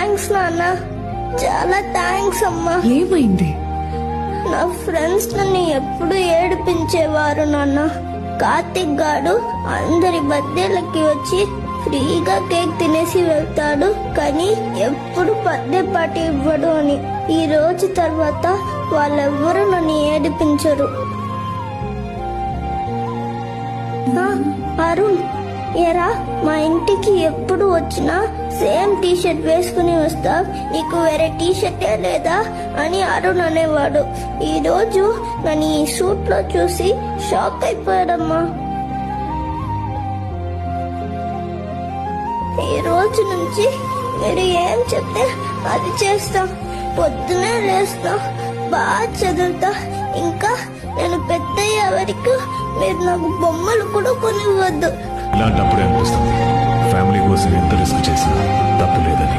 Thanks నాన్న, చాలా thanks అమ్మా. ఏమైంది? నా ఫ్రెండ్స్ నన్ను ఎప్పుడు ఏడిపించేవారు నాన్న. కార్తిక్ గాడు అందరి బర్త్డేలకి వచ్చి ఫ్రీగా కేక్ తినేసి వెళ్తాడు, కానీ ఎప్పుడు బర్త్డే పార్టీ ఇవ్వడు అని. ఈ రోజు తర్వాత వాళ్ళెవ్వరూ నన్ను ఏడిపించరు. అరుణ్, ఎరా మా ఇంటికి ఎప్పుడు వచ్చినా సేమ్ టీషర్ట్ వేసుకుని వస్తావు, నీకు వేరే టీషర్టే లేదా అని అరుణ్ అనేవాడు. ఈ రోజు నన్ను ఈ సూట్ లో చూసి షాక్ అయిపోయాడమ్మా. ఈ రోజు నుంచి మీరు ఏం చెప్తే అది చేస్తాం. పొద్దునే లేస్తాం, బాగా చదువుతా. ఇంకా నేను పెద్దయ్యే వరకు మీరు నాకు బొమ్మలు కూడా కొనివ్వద్దు. ఇలాంటప్పుడే అనిపిస్తుంది ఫ్యామిలీ కోసం ఎంత రిస్క్ చేసినా తప్పు లేదని.